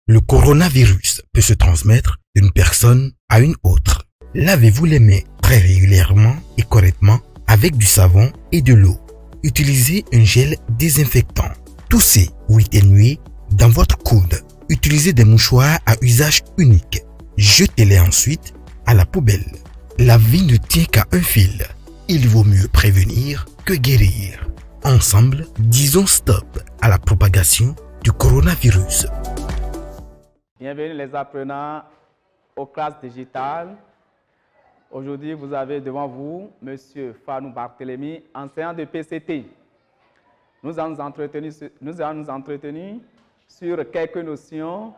Le coronavirus peut se transmettre d'une personne à une autre. Lavez-vous les mains très régulièrement et correctement avec du savon et de l'eau. Utilisez un gel désinfectant. Toussez ou éternuez dans votre coude. Utilisez des mouchoirs à usage unique. Jetez-les ensuite à la poubelle. La vie ne tient qu'à un fil. Il vaut mieux prévenir que guérir. Ensemble, disons stop à la propagation du coronavirus. Bienvenue les apprenants aux classes digitales. Aujourd'hui, vous avez devant vous M. Fanou Barthélémy, enseignant de PCT. Nous allons nous entretenir sur quelques notions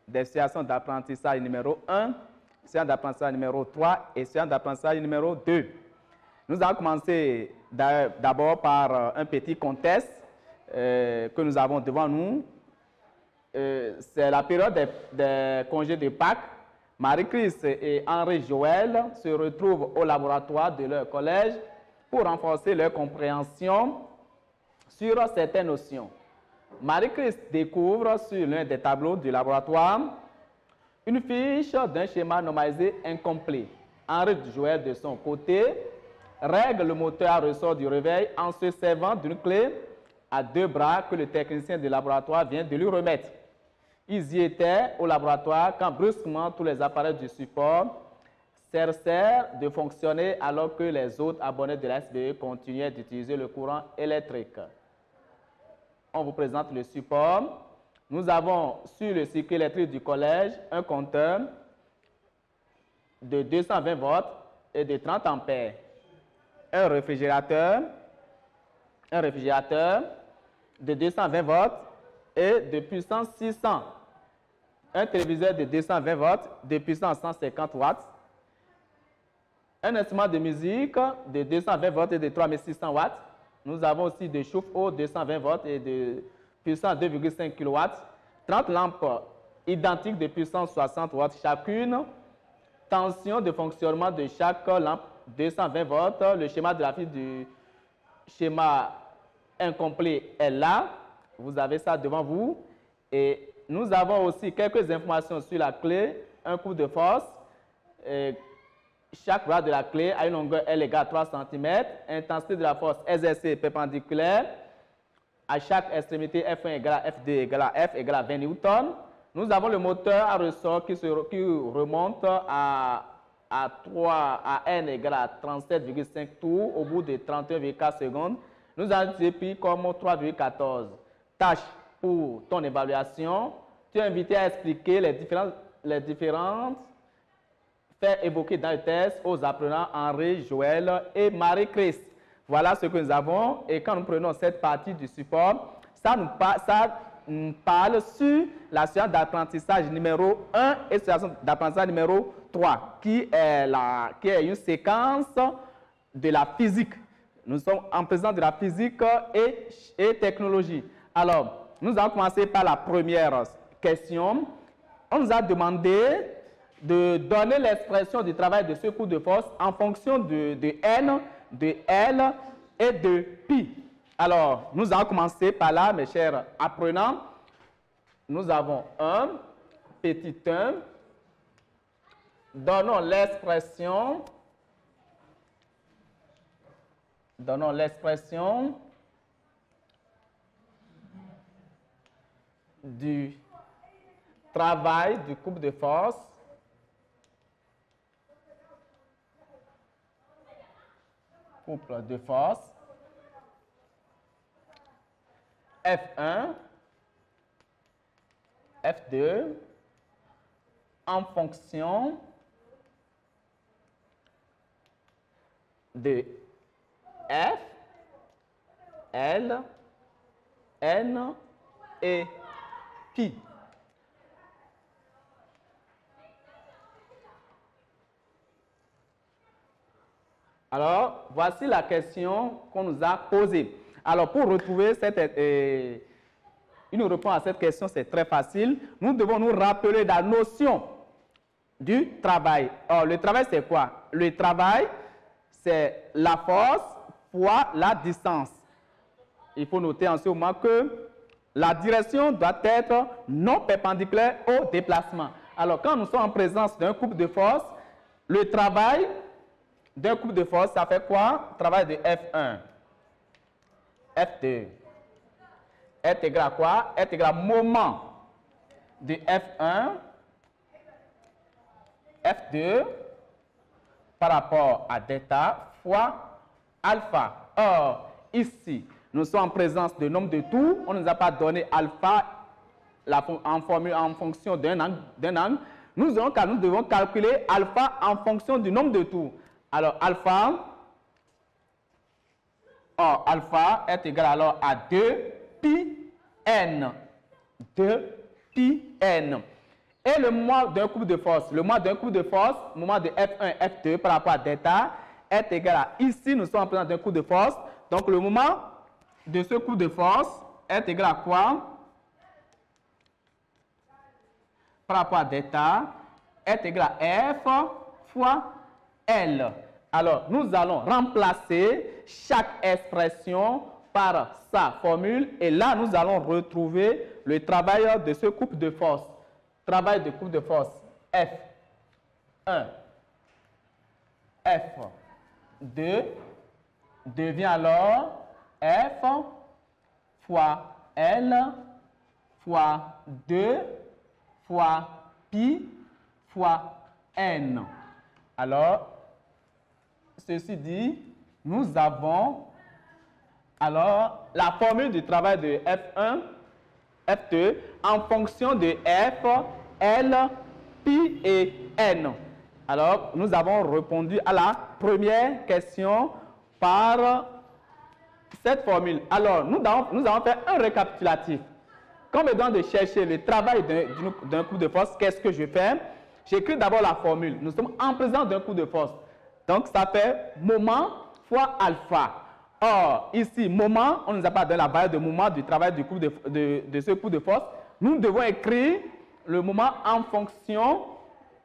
des situations d'apprentissage numéro 1, situation d'apprentissage numéro 3 et situation d'apprentissage numéro 2. Nous allons commencer d'abord par un petit contexte que nous avons devant nous. C'est la période des congés de Pâques. Marie-Christ et Henri Joël se retrouvent au laboratoire de leur collège pour renforcer leur compréhension sur certaines notions. Marie-Christ découvre sur l'un des tableaux du laboratoire une fiche d'un schéma normalisé incomplet. Henri Joël, de son côté, règle le moteur à ressort du réveil en se servant d'une clé à 2 bras que le technicien du laboratoire vient de lui remettre. Ils y étaient au laboratoire quand brusquement tous les appareils du support cessèrent de fonctionner alors que les autres abonnés de la SBE continuaient d'utiliser le courant électrique. On vous présente le support. Nous avons sur le circuit électrique du collège un compteur de 220 volts et de 30 ampères. Un réfrigérateur de 220 volts et de puissance 600. Un téléviseur de 220 volts de puissance 150 watts. Un instrument de musique de 220 volts et de 3600 watts. Nous avons aussi des chauffe-eau 220 volts et de puissance 2,5 kW. 30 lampes identiques de puissance 60 watts chacune. Tension de fonctionnement de chaque lampe 220 volts. Le schéma de la fiche du schéma incomplet est là. Vous avez ça devant vous. Et nous avons aussi quelques informations sur la clé. Un coup de force. Chaque bras de la clé a une longueur L égale à 3 cm. Intensité de la force exercée perpendiculaire. À chaque extrémité, F1 égale à F2 égale à F égale à 20 newtons. Nous avons le moteur à ressort qui remonte à N égale à 37,5 tours au bout de 31,4 secondes. Nous avons utilisé pi comme 3,14. Tâche pour ton évaluation. Tu es invité à expliquer les différentes faits évoqués dans le test aux apprenants Henri, Joël et Marie-Christ. Voilà ce que nous avons. Et quand nous prenons cette partie du support, ça nous parle sur la situation d'apprentissage numéro 1 et situation d'apprentissage numéro 3, qui est une séquence de la physique. Nous sommes en présence de la physique et technologie. Alors, nous allons commencer par la première question. On nous a demandé de donner l'expression du travail de ce coup de force en fonction de N, de L et de pi. Alors, nous allons commencer par là, mes chers apprenants. Nous avons un petit 1. Donnons l'expression du travail du couple de force F1, F2 en fonction de F, L, N et pi. Alors, voici la question qu'on nous a posée. Alors, pour retrouver une réponse à cette question, c'est très facile. Nous devons nous rappeler la notion du travail. Alors, le travail, c'est quoi? Le travail, c'est la force fois la distance. Il faut noter en ce moment que la direction doit être non perpendiculaire au déplacement. Alors, quand nous sommes en présence d'un couple de force, le travail d'un couple de force, ça fait quoi? Travail de F1, F2. Est égal à quoi? Est égal à moment de F1, F2 par rapport à delta fois alpha. Or, ici, nous sommes en présence de nombre de tours. On ne nous a pas donné alpha en fonction d'un angle. Nous devons calculer alpha en fonction du nombre de tours. Alors, alpha est égal alors à 2 pi n. 2 pi n. Et le moment d'un couple de force, moment de F1, F2 par rapport à delta est égal à, ici nous sommes en présence d'un couple de force, donc le moment de ce couple de force est égal à quoi? Par rapport à delta est égal à F fois L. Alors, nous allons remplacer chaque expression par sa formule et là, nous allons retrouver le travail de ce couple de force. Travail de couple de force F1, F2 devient alors F fois L fois 2 fois pi fois n. Alors, ceci dit, nous avons alors la formule du travail de F1, F2 en fonction de F, L, pi et n. Alors, nous avons répondu à la première question par cette formule. Alors, nous allons faire un récapitulatif. Quand on me demande de chercher le travail d'un coup de force, qu'est-ce que je fais? J'écris d'abord la formule. Nous sommes en présence d'un coup de force. Donc, ça fait moment fois alpha. Or, ici, moment, on ne nous a pas donné la valeur de moment du travail du coup de ce coup de force. Nous devons écrire le moment en fonction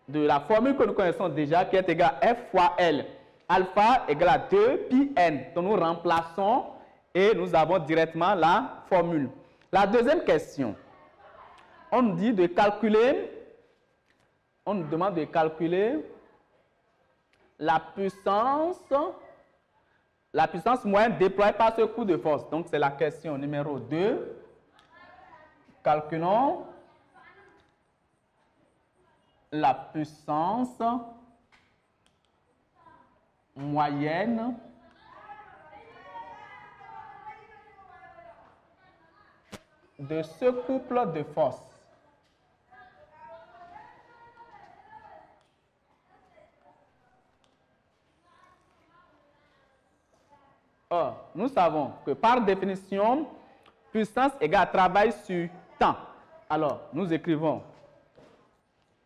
de la formule que nous connaissons déjà, qui est égale à F fois L. Alpha égale à 2 pi n. Donc, nous remplaçons et nous avons directement la formule. La deuxième question, on nous dit de calculer, on nous demande de calculer la puissance moyenne déployée par ce coup de force. Donc, c'est la question numéro 2. Calculons la puissance moyenne de ce couple de force. Or, nous savons que par définition, puissance égale travail sur temps. Alors, nous écrivons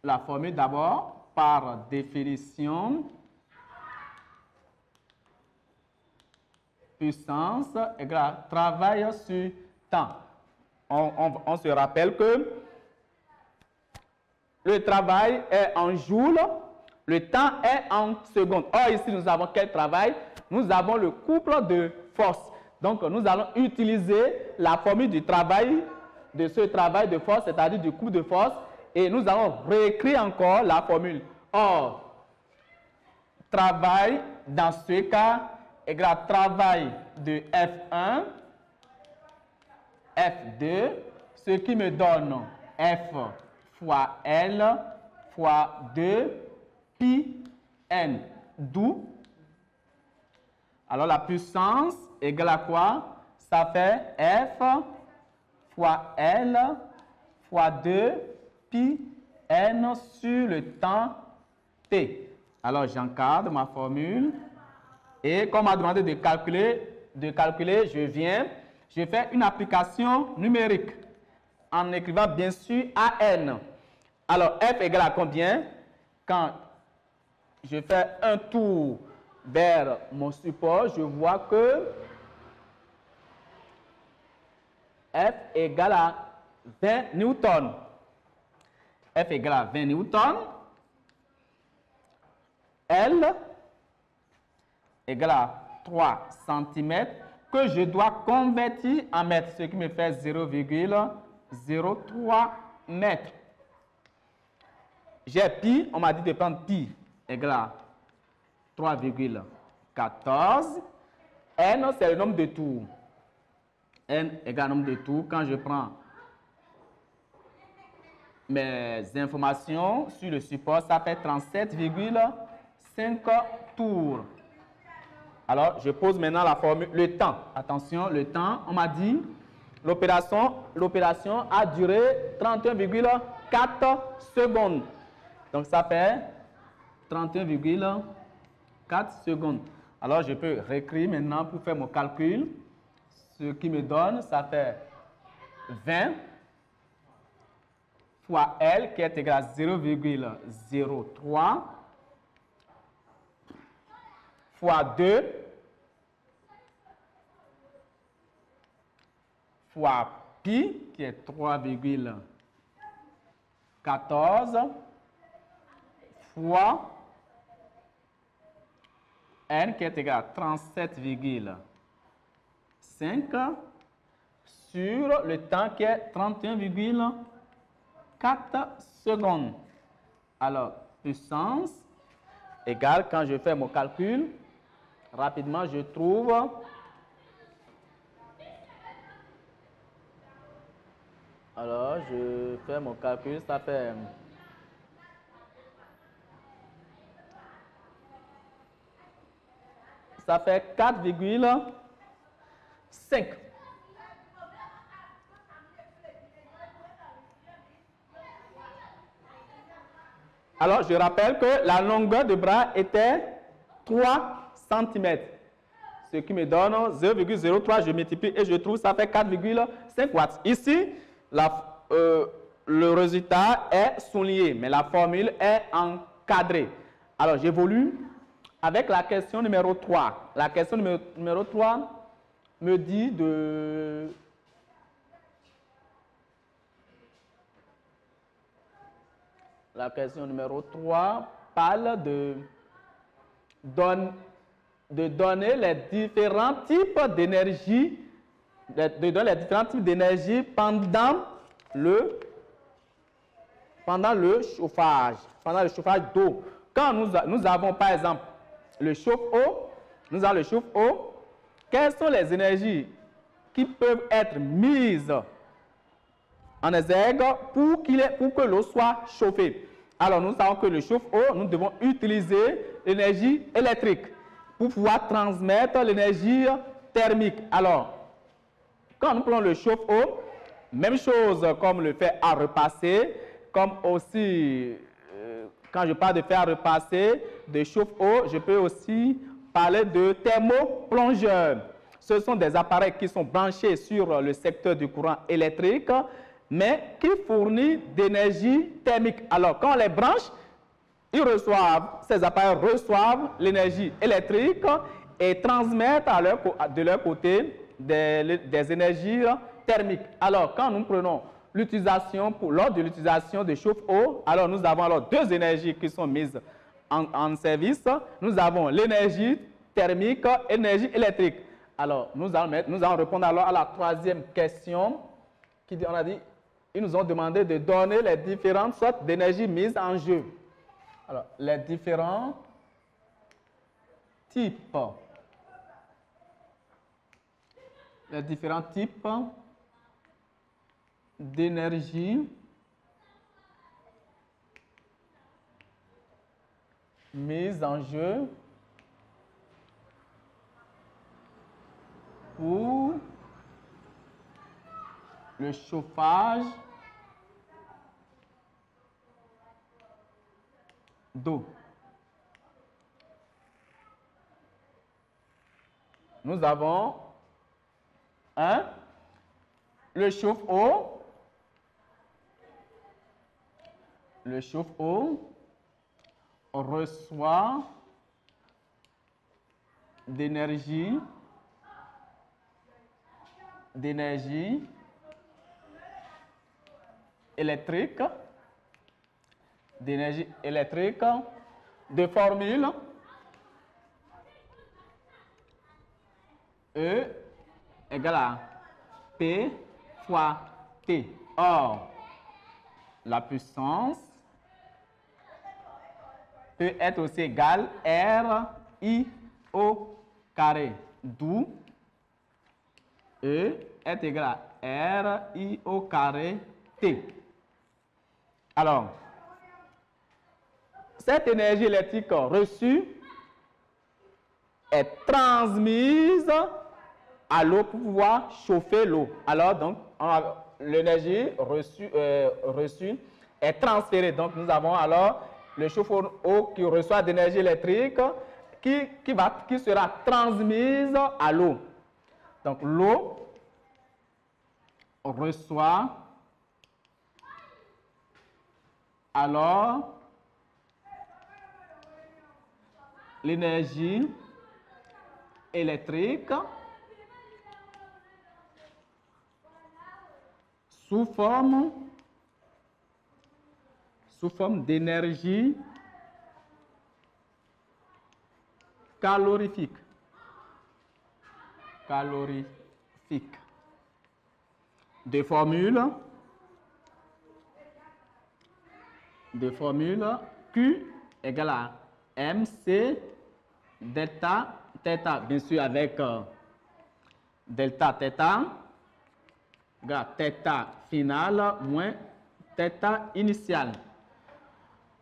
la formule d'abord par définition. Puissance égale travail sur temps. On se rappelle que le travail est en joules, le temps est en secondes. Or, ici, nous avons quel travail? Nous avons le couple de force. Donc, nous allons utiliser la formule du travail, de ce travail de force, c'est-à-dire du couple de force, et nous allons réécrire encore la formule. Or, travail, dans ce cas, égale à travail de F1, F2, ce qui me donne F fois L fois 2 pi n. D'où, alors la puissance égale à quoi? Ça fait F fois L fois 2 pi n sur le temps t. Alors j'encadre ma formule et comme on m'a demandé de calculer, je fais une application numérique en écrivant bien sûr AN. Alors F égale à combien? Quand je fais un tour vers mon support, je vois que F égale à 20 newtons. F égale à 20 newtons. L égale à 3 cm. que je dois convertir en mètres, ce qui me fait 0,03 mètres. J'ai pi, on m'a dit de prendre pi égale à 3,14. N, c'est le nombre de tours. N égale nombre de tours. Quand je prends mes informations sur le support, ça fait 37,5 tours. Alors, je pose maintenant la formule, le temps. Attention, le temps, on m'a dit, l'opération a duré 31,4 secondes. Donc, ça fait 31,4 secondes. Alors, je peux réécrire maintenant pour faire mon calcul. Ce qui me donne, ça fait 20 fois L qui est égal à 0,03 fois 2 fois pi qui est 3,14 fois N qui est égal à 37,5 sur le temps qui est 31,4 secondes. Alors, puissance égale, quand je fais mon calcul, rapidement je trouve alors je fais mon calcul, ça fait ça fait 4,5. Alors, je rappelle que la longueur de bras était 3 cm. Ce qui me donne 0,03, je multiplie et je trouve ça fait 4,5 watts. Ici, le résultat est souligné, mais la formule est encadrée. Alors, j'évolue avec la question numéro 3. La question numéro 3 me dit de... La question numéro 3 parle de donner les différents types d'énergie, pendant le chauffage, d'eau. Quand nous avons par exemple le chauffe-eau, quelles sont les énergies qui peuvent être mises en exergue pour que l'eau soit chauffée? Alors, nous savons que le chauffe-eau, nous devons utiliser l'énergie électrique pour pouvoir transmettre l'énergie thermique. Alors, quand nous prenons le chauffe-eau, même chose comme le fer à repasser, comme aussi, quand je parle de fer à repasser, de chauffe-eau, je peux aussi parler de thermoplongeurs. Ce sont des appareils qui sont branchés sur le secteur du courant électrique, mais qui fournissent d'énergie thermique. Alors, quand on les branche, ces appareils reçoivent l'énergie électrique et transmettent de leur côté des énergies thermiques. Alors, quand nous prenons lors de l'utilisation de chauffe-eau, alors nous avons deux énergies qui sont mises en service. Nous avons l'énergie thermique et l'énergie électrique. Alors, nous allons répondre alors à la troisième question. Ils nous ont demandé de donner les différentes sortes d'énergie mises en jeu. Alors, les différents types d'énergie mise en jeu pour le chauffage d'eau. Nous avons le chauffe-eau. Le chauffe-eau reçoit d'énergie électrique, de formule E égale à P fois T. Or, la puissance peut être aussi égale RI au carré, d'où E est égal à RI au carré T. Alors, cette énergie électrique reçue est transmise à l'eau pour pouvoir chauffer l'eau. Alors, donc, l'énergie reçue est transférée. Donc, nous avons alors le chauffe-eau qui reçoit d'énergie électrique qui sera transmise à l'eau. Donc, l'eau reçoit alors l'énergie électrique sous forme d'énergie calorifique. Des formules Q égale à MC delta theta, bien sûr avec delta theta égale à theta final moins theta initial.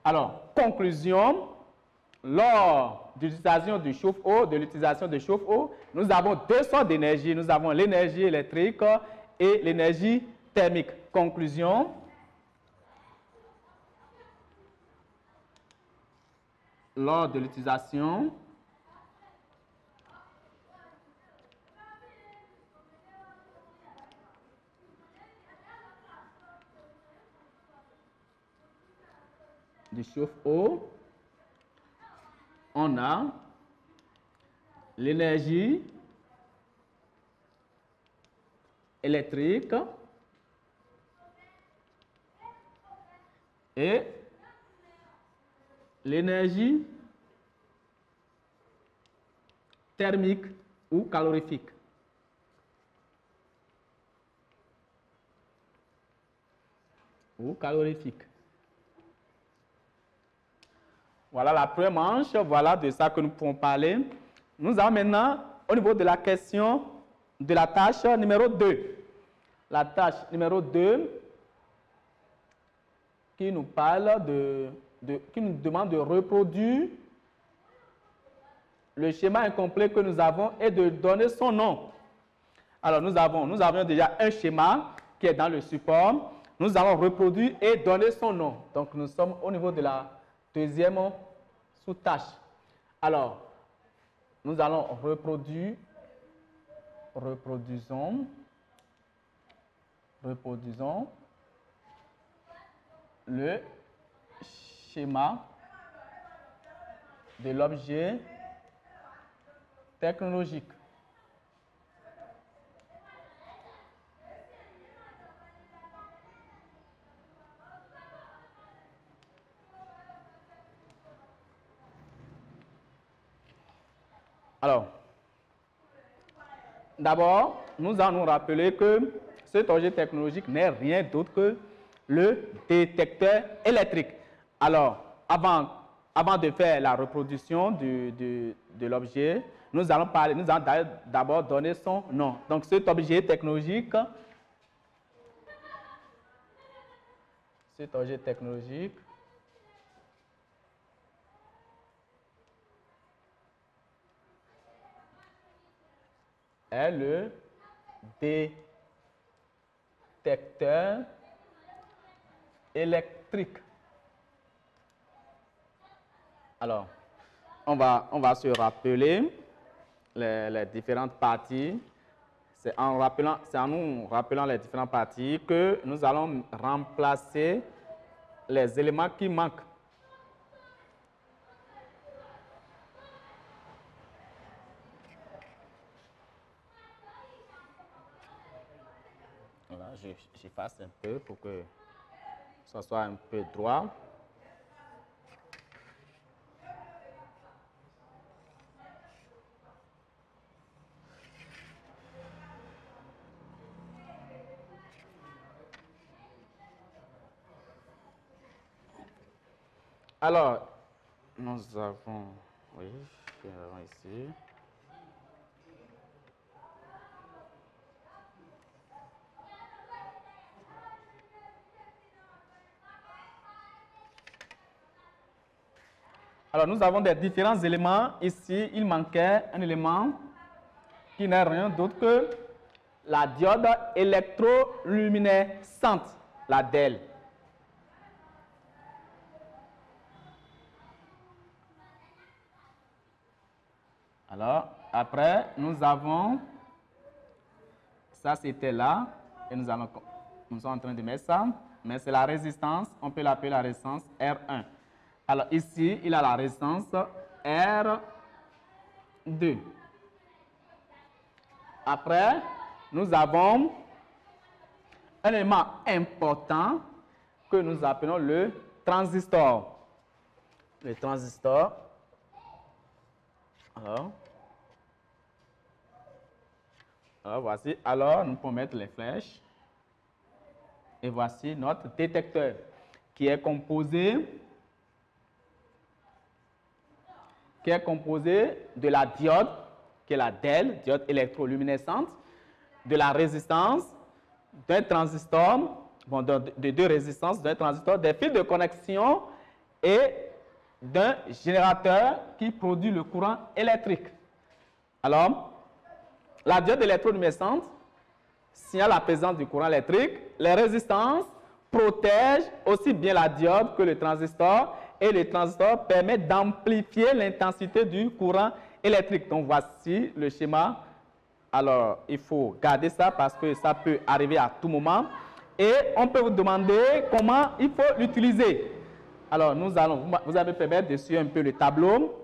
Alors, conclusion, lors de l'utilisation du chauffe-eau, nous avons deux sortes d'énergie. Nous avons l'énergie électrique et l'énergie thermique. Conclusion, lors de l'utilisation du chauffe-eau, on a l'énergie électrique et l'énergie thermique ou calorifique. Voilà la première manche, voilà de ça que nous pouvons parler. Nous allons maintenant au niveau de la question de la tâche numéro 2. La tâche numéro 2 qui nous parle qui nous demande de reproduire le schéma incomplet que nous avons et de donner son nom. Alors nous avions déjà un schéma qui est dans le support. Nous allons reproduire et donner son nom. Donc nous sommes au niveau de la deuxième sous-tâche. Alors, nous allons reproduisons le schéma de l'objet technologique. Alors, d'abord, nous allons nous rappeler que cet objet technologique n'est rien d'autre que le détecteur électrique. Alors, avant de faire la reproduction de l'objet, nous allons d'abord donner son nom. Donc, cet objet technologique est le détecteur électrique. Alors, on va se rappeler les différentes parties. C'est en nous rappelant les différentes parties que nous allons remplacer les éléments qui manquent. Voilà, j'efface un peu pour que ça soit un peu droit. Alors, nous avons, oui, nous avons ici. Alors, nous avons des différents éléments. Ici, il manquait un élément qui n'est rien d'autre que la diode électroluminescente, la DEL. Alors, après, nous avons, ça c'était là, et nous sommes en train de mettre ça, mais c'est la résistance, on peut l'appeler la résistance R1. Alors ici, il a la résistance R2. Après, nous avons un élément important que nous appelons le transistor. Le transistor. Alors voici. Alors, nous pouvons mettre les flèches. Et voici notre détecteur qui est composé de la diode, qui est la DEL, diode électroluminescente, de la résistance, d'un transistor, bon, de deux résistances, d'un transistor, des fils de connexion et d'un générateur qui produit le courant électrique. Alors, la diode électroluminescente signale la présence du courant électrique. Les résistances protègent aussi bien la diode que le transistor et le transistor permet d'amplifier l'intensité du courant électrique. Donc, voici le schéma. Alors, il faut garder ça parce que ça peut arriver à tout moment. Et on peut vous demander comment il faut l'utiliser. Alors, vous allez permettre de suivre un peu le tableau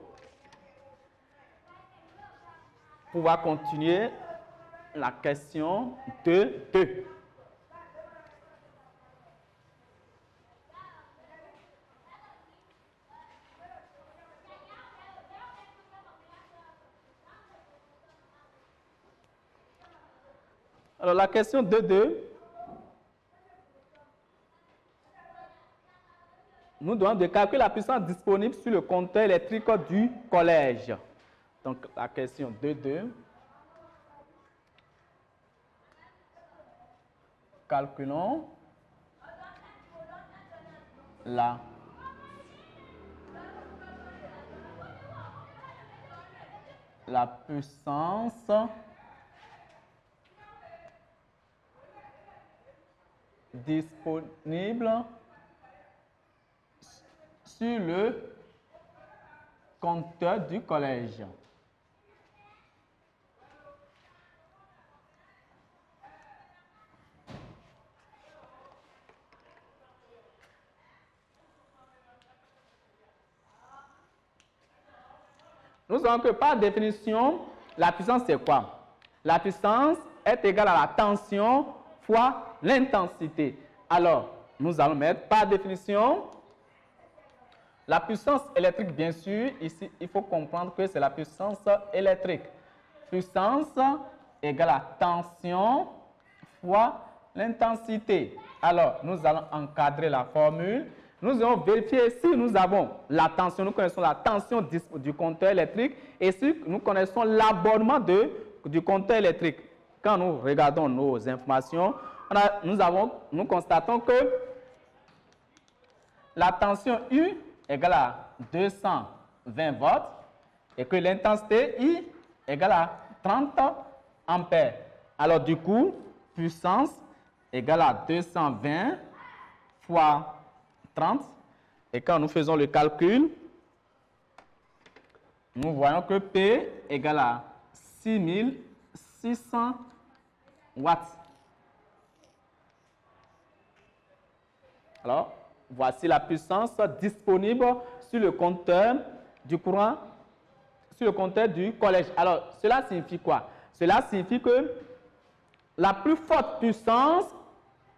pour pouvoir continuer la question 2. Alors, la question 2.2, nous devons de calculer la puissance disponible sur le compteur électrique du collège. Donc, la question 2.2. Calculons la puissance disponible sur le compteur du collège. Nous savons que par définition, la puissance c'est quoi? La puissance est égale à la tension fois l'intensité. Alors, nous allons mettre par définition la puissance électrique, bien sûr. Ici, il faut comprendre que c'est la puissance électrique. Puissance égale à tension fois l'intensité. Alors, nous allons encadrer la formule. Nous allons vérifier si nous avons la tension, nous connaissons la tension du compteur électrique et si nous connaissons l'abonnement du compteur électrique. Quand nous regardons nos informations, nous constatons que la tension U égale à 220 volts et que l'intensité I égale à 30 ampères. Alors du coup, puissance égale à 220 fois 30. Et quand nous faisons le calcul, nous voyons que P égale à 6600 watts. Alors, voici la puissance disponible sur le compteur du courant, sur le compteur du collège. Alors, cela signifie quoi? Cela signifie que la plus forte puissance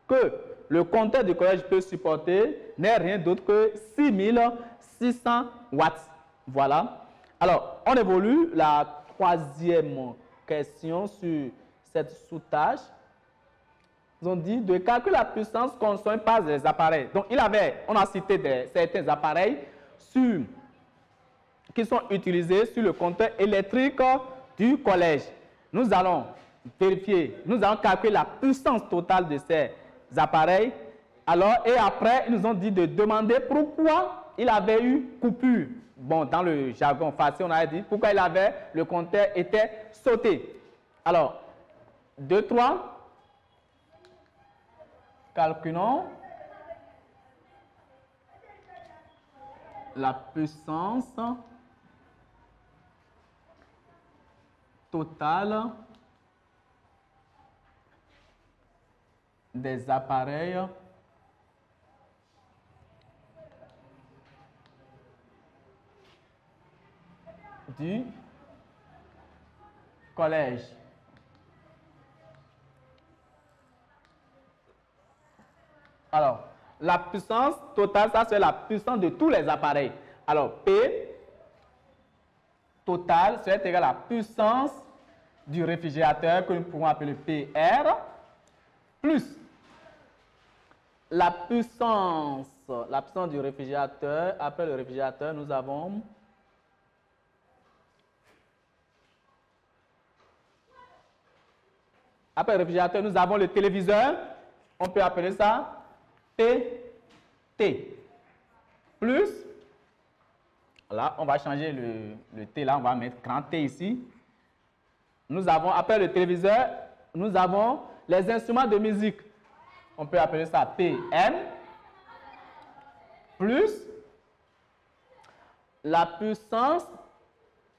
que le compteur du collège peut supporter n'est rien d'autre que 6600 watts. Voilà. Alors, on évolue la troisième question sur cette sous-tâche. Ils ont dit de calculer la puissance consommée par les appareils. Donc, on a cité certains appareils qui sont utilisés sur le compteur électrique du collège. Nous allons vérifier, nous allons calculer la puissance totale de ces appareils. Alors, et après, ils nous ont dit de demander pourquoi il avait eu coupure. Bon, dans le jargon facile, on a dit pourquoi le compteur était sauté. Alors, 2, 3. Calculons la puissance totale des appareils du collège. Alors, la puissance totale, ça c'est la puissance de tous les appareils. Alors, P total c'est égal à la puissance du réfrigérateur que nous pouvons appeler PR plus la puissance du réfrigérateur. Après le réfrigérateur, nous avons le téléviseur. On peut appeler ça PT plus, là, on va changer le T là, on va mettre grand T ici. Nous avons, après le téléviseur, nous avons les instruments de musique. On peut appeler ça PM plus la puissance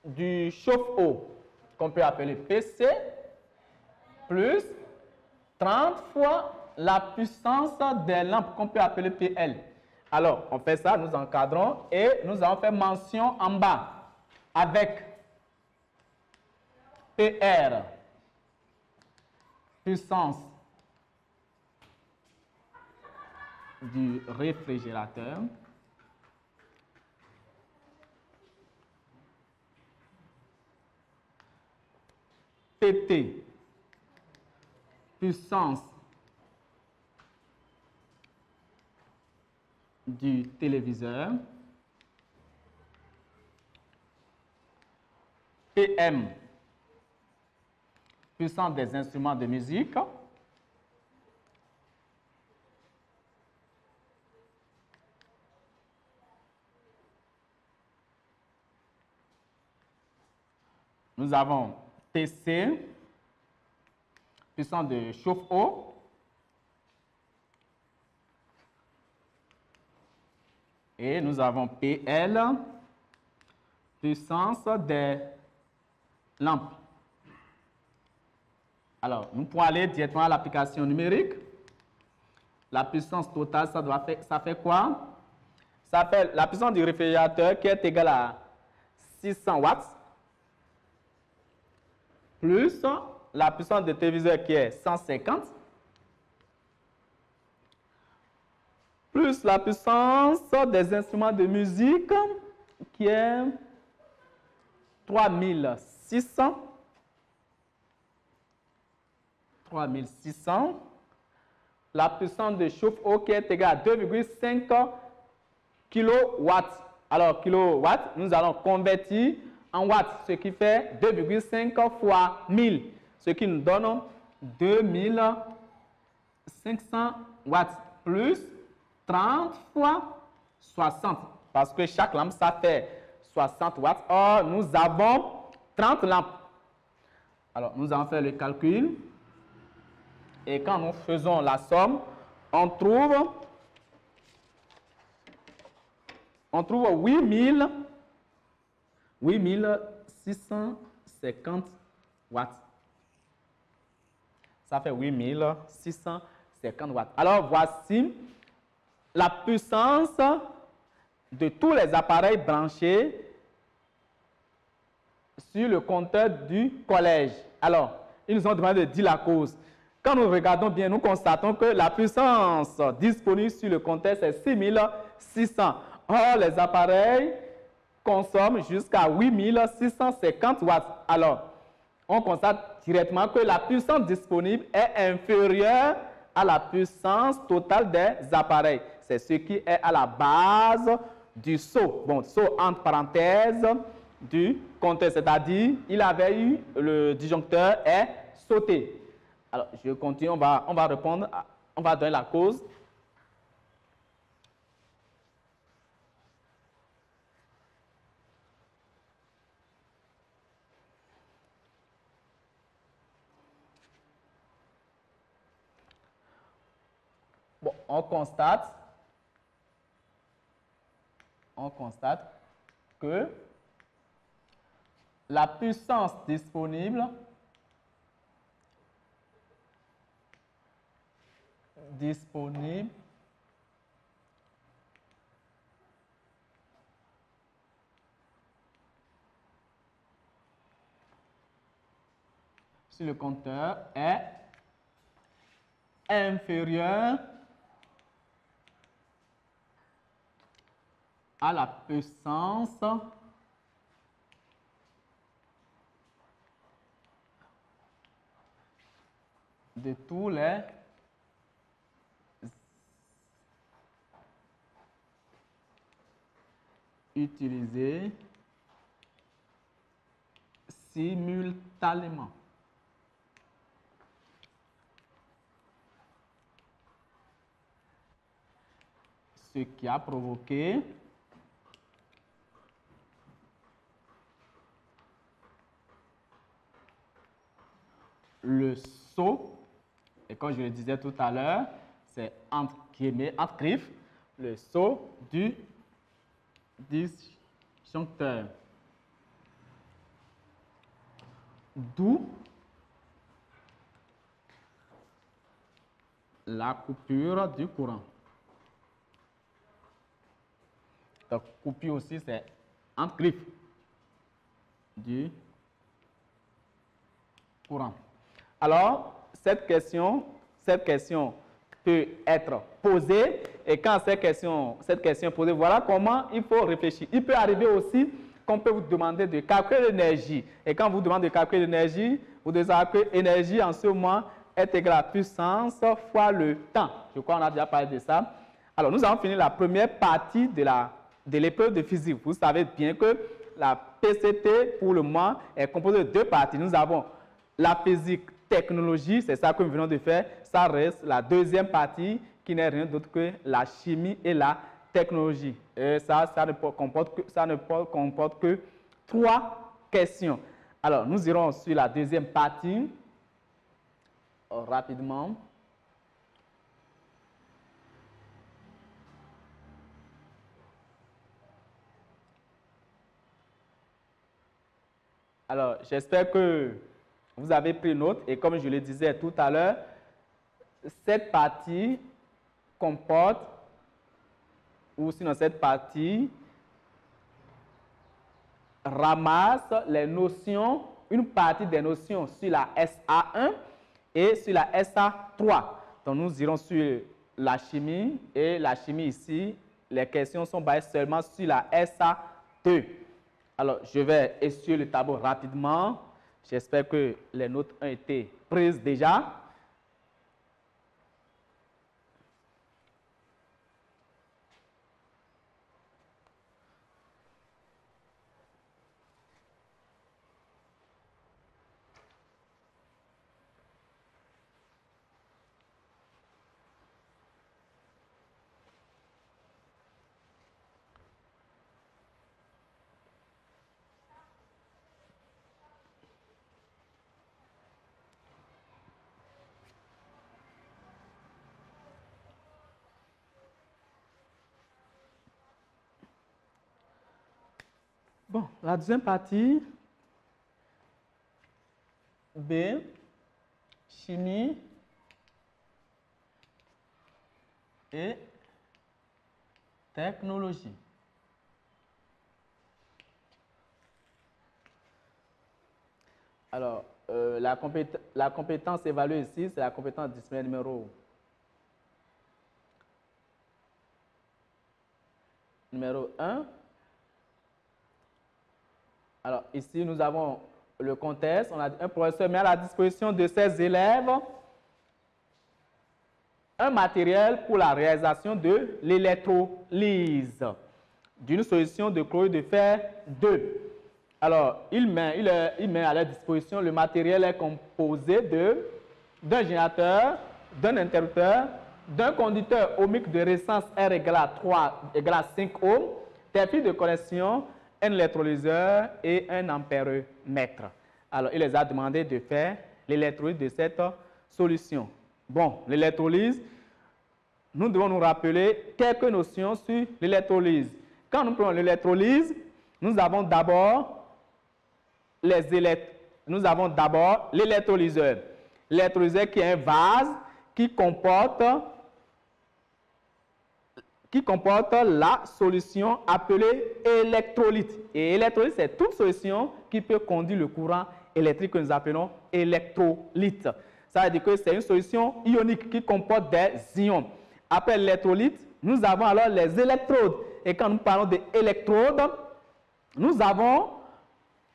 du chauffe-eau, qu'on peut appeler PC plus 30 fois la puissance des lampes qu'on peut appeler PL. Alors, on fait ça, nous encadrons et nous allons faire mention en bas avec PR, puissance du réfrigérateur, PT, puissance du téléviseur, PM, puissance des instruments de musique, nous avons TC, puissance de chauffe-eau, et nous avons PL, puissance des lampes. Alors, nous pouvons aller directement à l'application numérique. La puissance totale, ça fait quoi? Ça fait la puissance du réfrigérateur qui est égale à 600 watts, plus la puissance du téléviseur qui est 150, plus la puissance des instruments de musique qui est 3600. 3600. La puissance de chauffe-eau qui est égale à 2,5 kW. Alors, kilowatts, nous allons convertir en watts, ce qui fait 2,5 fois 1000, ce qui nous donne 2500 watts plus 30 fois 60, parce que chaque lampe, ça fait 60 watts. Or, nous avons 30 lampes. Alors, nous allons faire le calcul. Et quand nous faisons la somme, on trouve 8650 watts. Ça fait 8650 watts. Alors, voici la puissance de tous les appareils branchés sur le compteur du collège. Alors, ils nous ont demandé de dire la cause. Quand nous regardons bien, nous constatons que la puissance disponible sur le compteur, c'est 6600. Or, les appareils consomment jusqu'à 8650 watts. Alors, on constate directement que la puissance disponible est inférieure à la puissance totale des appareils. C'est ce qui est à la base du saut. Bon, saut entre parenthèses du compteur, c'est-à-dire il avait eu le disjoncteur est sauté. Alors, je continue, on va répondre, on va donner la cause. Bon, on constate que la puissance disponible sur le compteur est inférieure à la puissance de tous les utilisés simultanément. Ce qui a provoqué le saut, et comme je le disais tout à l'heure, c'est entre guillemets, entre griffes, le saut du disjoncteur. D'où la coupure du courant. Donc, coupure aussi, c'est entre griffes du courant. Alors, cette question peut être posée, et quand cette question est posée, voilà comment il faut réfléchir. Il peut arriver aussi qu'on peut vous demander de calculer l'énergie. Et quand vous demandez de calculer l'énergie, vous devez savoir que l'énergie en ce moment est égale à la puissance fois le temps. Je crois qu'on a déjà parlé de ça. Alors, nous avons fini la première partie de l'épreuve de physique. Vous savez bien que la PCT, pour le moment, est composée de deux parties. Nous avons la physique technologie, c'est ça que nous venons de faire. Ça reste la deuxième partie qui n'est rien d'autre que la chimie et la technologie. Et ça ne comporte que 3 questions. Alors, nous irons sur la deuxième partie rapidement. Alors, j'espère que vous avez pris note et comme je le disais tout à l'heure, cette partie comporte, ou sinon cette partie ramasse les notions, une partie des notions sur la SA1 et sur la SA3. Donc nous irons sur la chimie et la chimie ici, les questions sont basées seulement sur la SA2. Alors je vais essuyer le tableau rapidement. J'espère que les notes ont été prises déjà. Bon, la deuxième partie, B, chimie et technologie. Alors, la compétence évaluée ici, c'est la compétence disciplinaire numéro 1. Alors, ici, nous avons le contexte. On a un professeur met à la disposition de ses élèves un matériel pour la réalisation de l'électrolyse. d'une solution de chlorure de fer 2. Alors, il met à leur disposition le matériel est composé d'un générateur, d'un interrupteur, d'un conducteur ohmique de résistance R égale à 5 ohms, des fils de connexion, un électrolyseur et un ampéromètre. Alors, il les a demandé de faire l'électrolyse de cette solution. Bon, l'électrolyse, nous devons nous rappeler quelques notions sur l'électrolyse. Quand nous prenons l'électrolyse, nous avons d'abord l'électrolyseur. L'électrolyseur qui est un vase qui comporte la solution appelée électrolyte. Et électrolyte, c'est toute solution qui peut conduire le courant électrique que nous appelons électrolyte. Ça veut dire que c'est une solution ionique qui comporte des ions. Après l'électrolyte, nous avons alors les électrodes. Et quand nous parlons d'électrodes, nous avons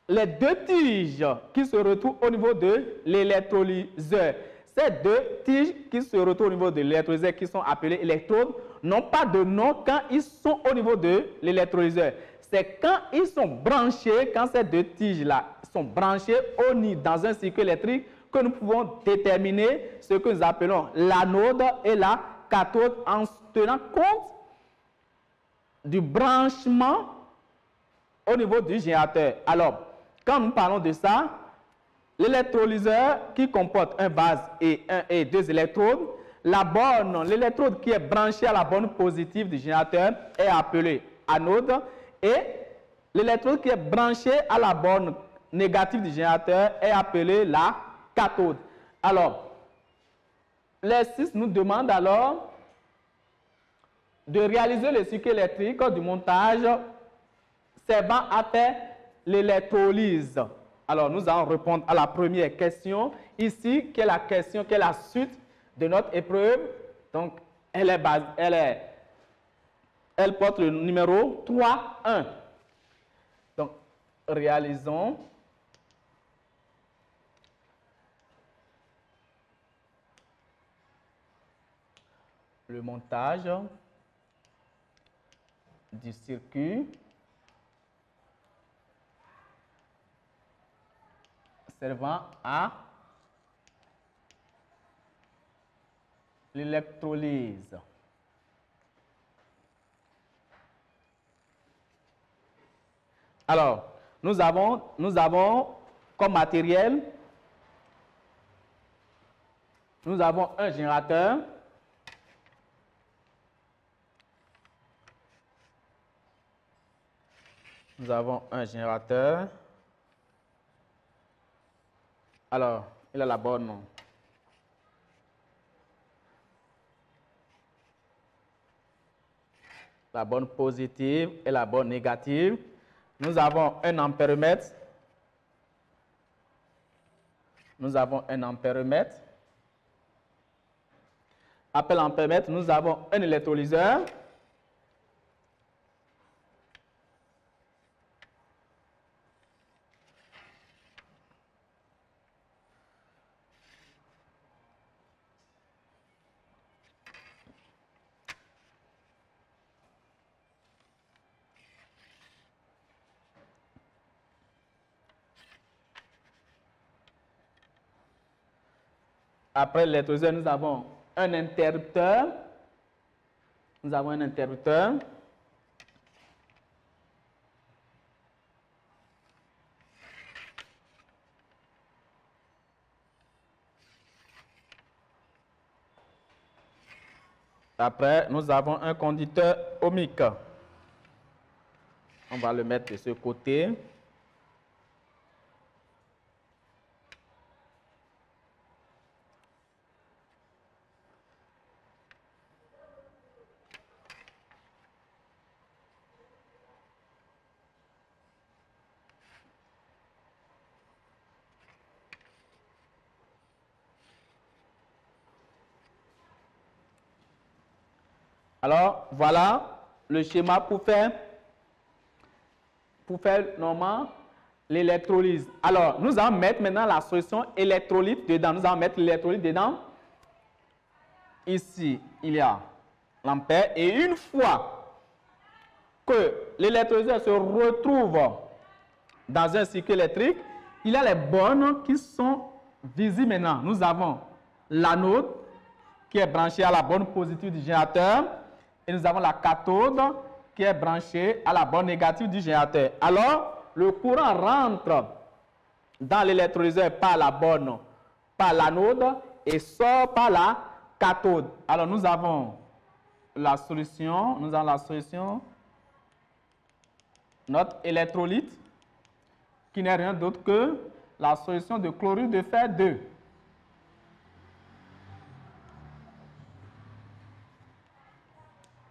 les deux tiges qui se retrouvent au niveau de l'électrolyseur. Ces deux tiges qui se retrouvent au niveau de l'électrolyseur, qui sont appelées électrodes, n'ont pas de nom quand ils sont au niveau de l'électrolyseur. C'est quand ils sont branchés, quand ces deux tiges-là sont branchées dans un circuit électrique, que nous pouvons déterminer ce que nous appelons l'anode et la cathode en tenant compte du branchement au niveau du générateur. Alors, quand nous parlons de ça, l'électrolyseur qui comporte un vase et deux électrodes, la borne, l'électrode qui est branchée à la borne positive du générateur est appelée anode et l'électrode qui est branchée à la borne négative du générateur est appelée la cathode. Alors, l'exercice nous demande alors de réaliser le circuit électrique du montage servant à faire l'électrolyse. Alors, nous allons répondre à la première question ici, qui est la question, qui est la suite de notre épreuve. Donc, elle porte le numéro 3.1. Donc, réalisons le montage du circuit servant à l'électrolyse. Alors, nous avons comme matériel, nous avons un générateur. Nous avons un générateur. Alors, il a la borne. La borne positive et la borne négative. Nous avons un ampéromètre. Nous avons un ampéromètre. Après l'ampéromètre, nous avons un électrolyseur. Après l'électrolyseur, nous avons un interrupteur. Nous avons un interrupteur. Après, nous avons un conducteur ohmique. On va le mettre de ce côté. Alors, voilà le schéma pour faire normalement l'électrolyse. Alors, nous allons mettre maintenant la solution électrolyte dedans. Nous allons mettre l'électrolyte dedans. Ici, il y a l'ampère. Et une fois que l'électrolyseur se retrouve dans un circuit électrique, il y a les bornes qui sont visibles maintenant. Nous avons l'anode qui est branchée à la borne positive du générateur et nous avons la cathode qui est branchée à la borne négative du générateur. Alors, le courant rentre dans l'électrolyseur par la borne, par l'anode et sort par la cathode. Alors, nous avons la solution, notre électrolyte, qui n'est rien d'autre que la solution de chlorure de fer 2.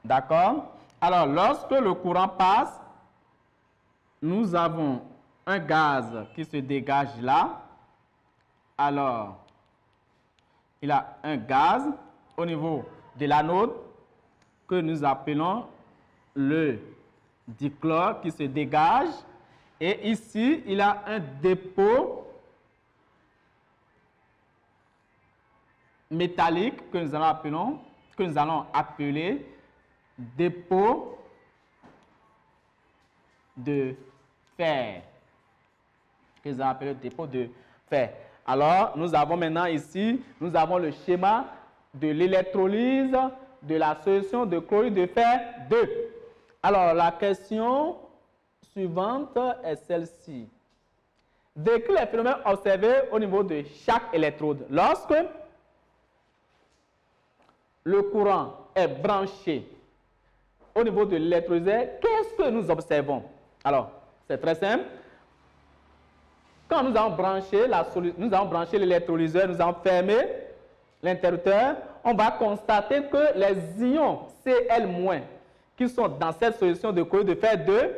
D'accord? Alors, lorsque le courant passe, nous avons un gaz qui se dégage là. Alors, il y a un gaz au niveau de l'anode que nous appelons le dichlore qui se dégage. Et ici, il y a un dépôt métallique que nous allons appeler dépôt de fer. Que nous allons appeler dépôt de fer. Alors, nous avons maintenant ici, nous avons le schéma de l'électrolyse de la solution de chlorure de fer 2. Alors, la question suivante est celle-ci. Décris les phénomènes observés au niveau de chaque électrode. Lorsque le courant est branché au niveau de l'électrolyseur, qu'est-ce que nous observons? Alors, c'est très simple. Quand nous avons branché l'électrolyseur, nous avons fermé l'interrupteur, on va constater que les ions Cl- qui sont dans cette solution de chlorure de fer 2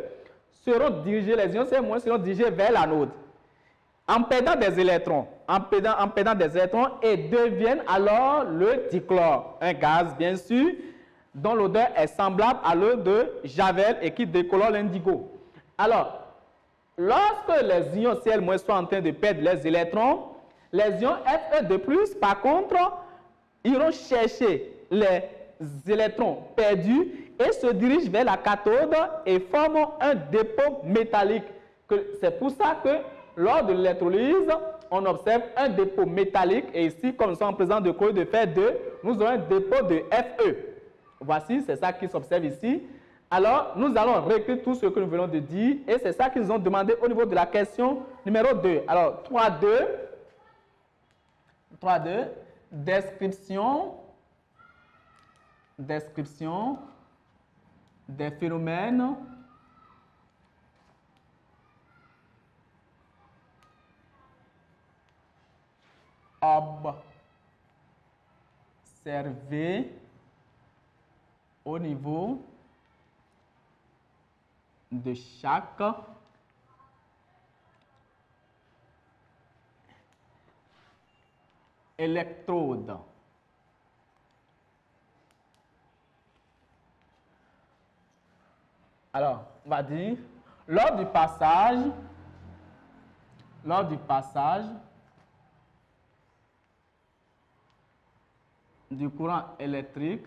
seront dirigés, les ions Cl- seront dirigés vers l'anode en perdant des électrons, et deviennent alors le dichlore, un gaz bien sûr dont l'odeur est semblable à l'eau de Javel et qui décolore l'indigo. Alors, lorsque les ions Cl- sont en train de perdre les électrons, les ions Fe2+, par contre, iront chercher les électrons perdus et se dirigent vers la cathode et forment un dépôt métallique. C'est pour ça que lors de l'électrolyse, on observe un dépôt métallique et ici, comme nous sommes en présence de chlorure de fer 2, nous avons un dépôt de Fe. Voici, c'est ça qui s'observe ici. Alors, nous allons réécrire tout ce que nous venons de dire et c'est ça qu'ils ont demandé au niveau de la question numéro 2. Alors, 3.2, description des phénomènes observés au niveau de chaque électrode. Alors, on va dire, lors du passage du courant électrique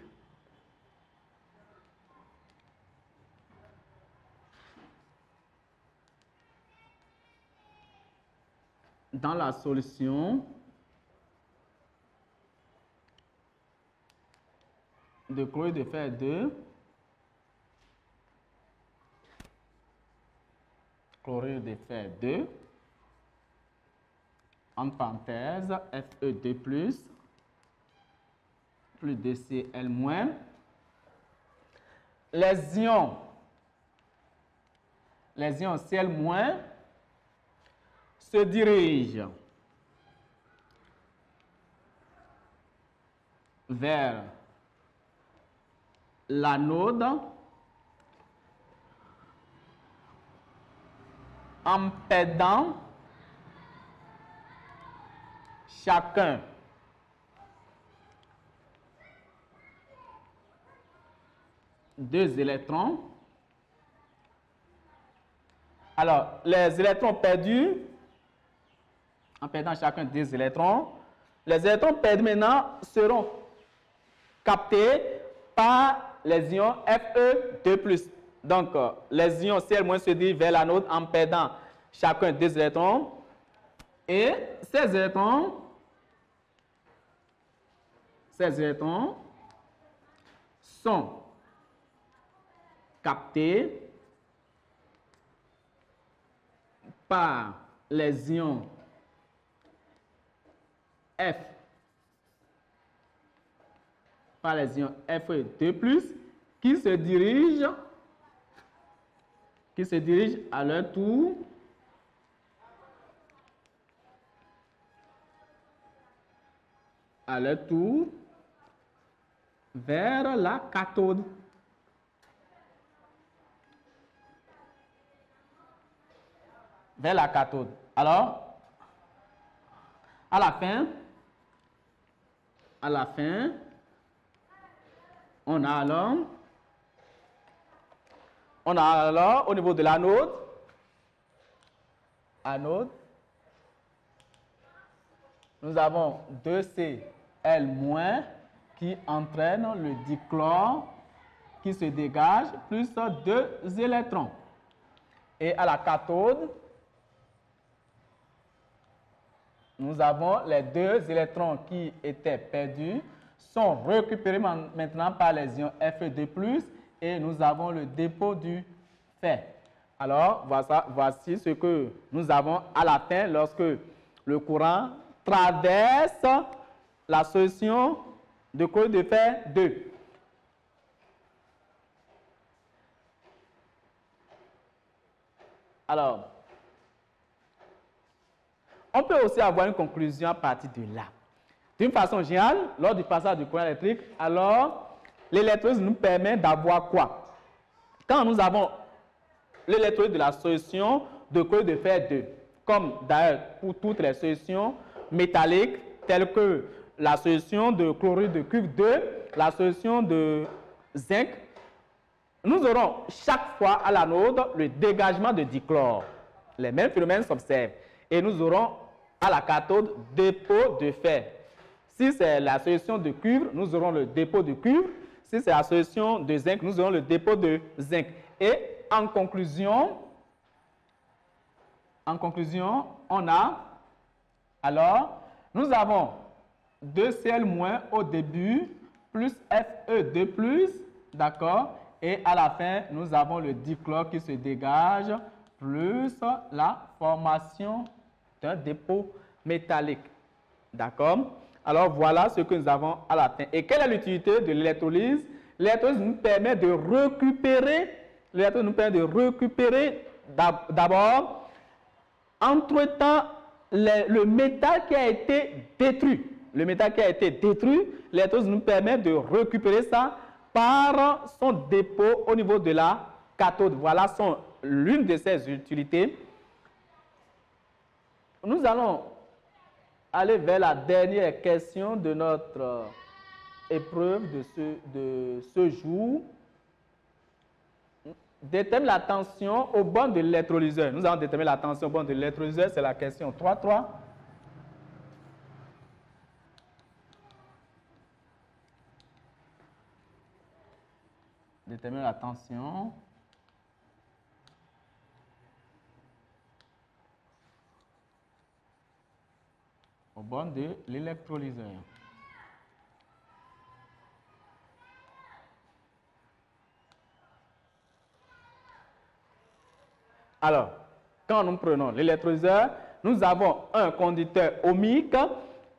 dans la solution de chlorure de fer 2, chlorure de fer 2, entre parenthèses, Fe2+, plus DCl-, les ions Cl- se dirigent vers l'anode en perdant chacun deux électrons. Alors, les électrons perdus, en perdant chacun deux électrons, les électrons perdus maintenant seront captés par les ions Fe2+. Donc, les ions Cl- se dirigent vers l'anode en perdant chacun 2 électrons. Et ces électrons sont captés par les ions F, Fe2+, qui se dirigent à leur tour vers la cathode. Vers la cathode. Alors, à la fin, on a alors au niveau de l'anode, nous avons 2Cl- qui entraîne le dichlore qui se dégage plus 2 électrons. Et à la cathode, nous avons les 2 électrons qui étaient perdus sont récupérés maintenant par les ions Fe2+, et nous avons le dépôt du Fe. Alors, voici ce que nous avons à la fin lorsque le courant traverse la solution de chlorure de fer 2. Alors, on peut aussi avoir une conclusion à partir de là. D'une façon générale, lors du passage du courant électrique, alors l'électrolyse nous permet d'avoir quoi? Quand nous avons l'électrolyse de la solution de chlorure de fer 2, comme d'ailleurs pour toutes les solutions métalliques, telles que la solution de chlorure de cuivre 2, la solution de zinc, nous aurons chaque fois à l'anode le dégagement de dichlore. Les mêmes phénomènes s'observent. Et nous aurons à la cathode dépôt de fer. Si c'est la solution de cuivre, nous aurons le dépôt de cuivre. Si c'est la solution de zinc, nous aurons le dépôt de zinc. Et en conclusion, on a, alors, nous avons 2Cl- au début, plus Fe2+, d'accord? Et à la fin, nous avons le dichlore qui se dégage, plus la formation d'un dépôt métallique. D'accord? Alors, voilà ce que nous avons à la fin. Et quelle est l'utilité de l'électrolyse? L'électrolyse nous permet de récupérer, d'abord, entre-temps, le métal qui a été détruit. Le métal qui a été détruit, l'électrolyse nous permet de récupérer ça par son dépôt au niveau de la cathode. Voilà l'une de ses utilités. Nous allons aller vers la dernière question de notre épreuve de ce jour. Détermine la tension au bornes de l'électrolyseur. Nous allons déterminer la tension au bornes de l'électrolyseur. C'est la question 3.3. Déterminer la tension au bornes de l'électrolyseur. Alors, quand nous prenons l'électrolyseur, nous avons un conducteur ohmique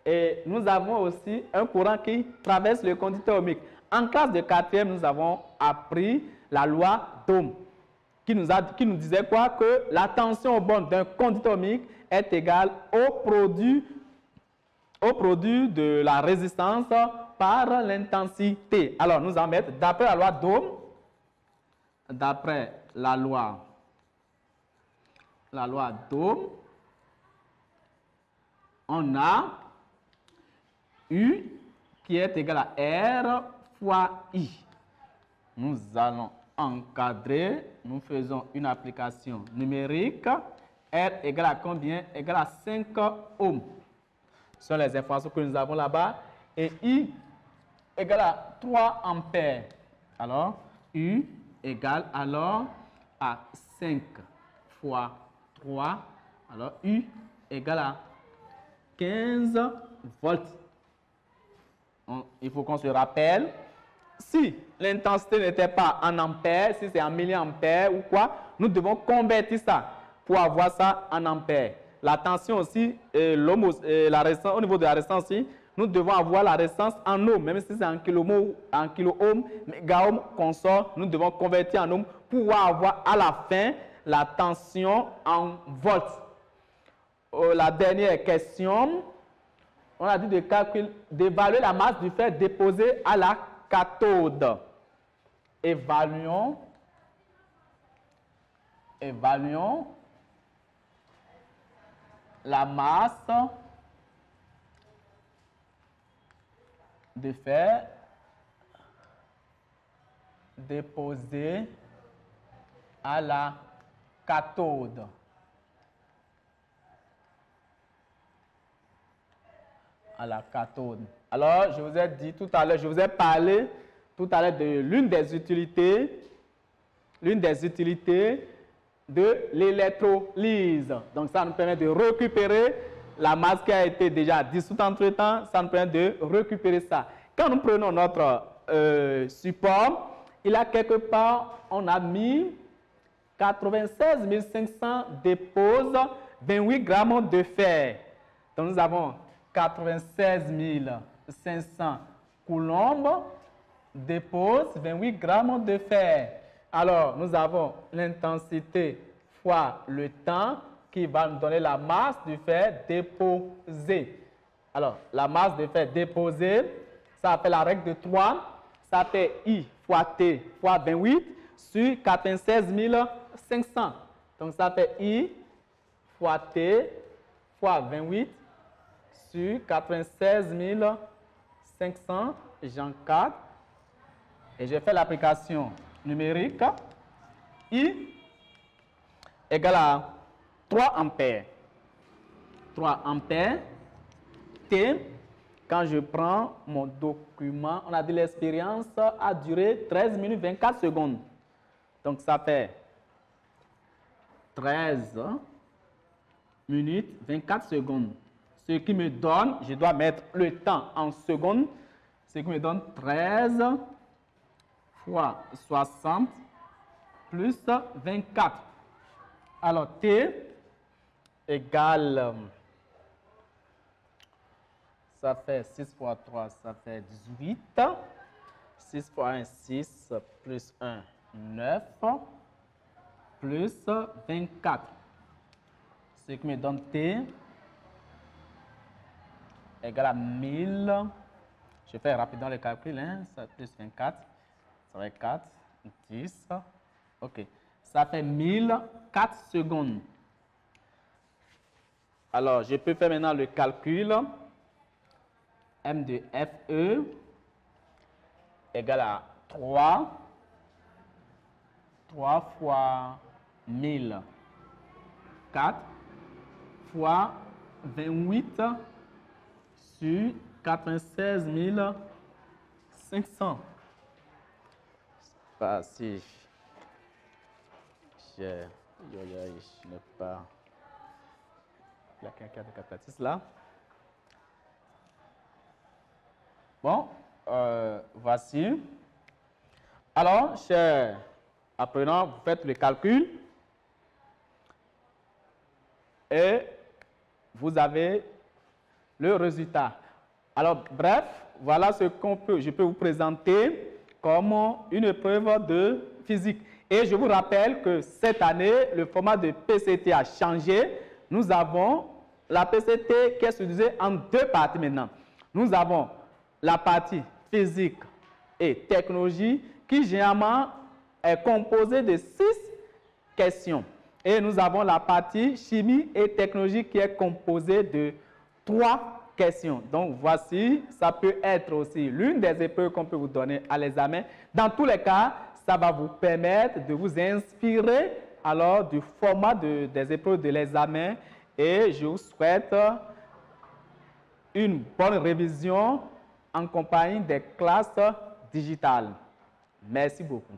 et nous avons aussi un courant qui traverse le conducteur ohmique. En classe de 4e, nous avons appris la loi d'Ohm qui nous disait quoi? Que la tension au bornes d'un conducteur ohmique est égale au produit de la résistance par l'intensité. Alors, nous allons mettre, d'après la loi d'Ohm, on a U qui est égal à R fois I. Nous allons encadrer, nous faisons une application numérique. R égale à combien? Égale à 5 ohms. Ce sont les informations que nous avons là-bas. Et I égale à 3 ampères. Alors, U égale alors à 5 fois 3. Alors U égale à 15 volts. Il faut qu'on se rappelle, si l'intensité n'était pas en ampères, si c'est en milliampères ou quoi, nous devons convertir ça pour avoir ça en ampères. La tension aussi, la résistance, au niveau de la résistance aussi, nous devons avoir la résistance en ohms, même si c'est en kilo-ohm, méga-ohm qu'on sort, nous devons convertir en ohms pour pouvoir avoir à la fin la tension en volts. La dernière question, on a dit d'évaluer la masse du fer déposé à la cathode. Évaluons la masse de fer déposé à la cathode. À la cathode. Alors, je vous ai dit tout à l'heure, je vous ai parlé tout à l'heure de l'une des utilités de l'électrolyse. Donc, ça nous permet de récupérer la masse qui a été déjà dissoute entre-temps, ça nous permet de récupérer ça. Quand nous prenons notre support, il a quelque part, on a mis 96 500 dépose 28 grammes de fer. Donc, nous avons 96 500 coulombs dépose 28 grammes de fer. Alors, nous avons l'intensité fois le temps qui va nous donner la masse du fer déposé. Alors, la masse de fer déposé, ça fait la règle de 3, ça fait I fois T fois 28 sur 96 500. Donc, ça fait I fois T fois 28 sur 96 500, j'en 4, et je fais l'application numérique. I égale à 3 ampères. 3 ampères. T, quand je prends mon document, on a dit l'expérience a duré 13 minutes 24 secondes. Donc ça fait 13 minutes 24 secondes. Ce qui me donne, je dois mettre le temps en secondes, ce qui me donne 13 fois 60 plus 24. Alors, T égale, ça fait 6 fois 3, ça fait 18. 6 fois 1, 6, plus 1, 9, plus 24. Ce qui me donne T égale à 1000. Je fais rapidement le calcul, hein, ça plus 24, ça fait 4, 10, ok. Ça fait 1004 secondes. Alors, je peux faire maintenant le calcul. M de FE égale à 3 fois 1000, 4 fois 28 sur 96 500. C'est pas si je n'ai pas la calculatrice de calculatrice là. Bon, voici. Alors, chers apprenants, vous faites le calcul et vous avez le résultat. Alors, bref, voilà ce je peux vous présenter comme une épreuve de physique. Et je vous rappelle que cette année, le format de PCT a changé. Nous avons la PCT qui est subdivisée en 2 parties maintenant. Nous avons la partie physique et technologie qui généralement est composée de 6 questions. Et nous avons la partie chimie et technologie qui est composée de 3 questions. Donc voici, ça peut être aussi l'une des épreuves qu'on peut vous donner à l'examen. Dans tous les cas, ça va vous permettre de vous inspirer alors du format des épreuves de l'examen. Et je vous souhaite une bonne révision en compagnie des classes digitales. Merci beaucoup.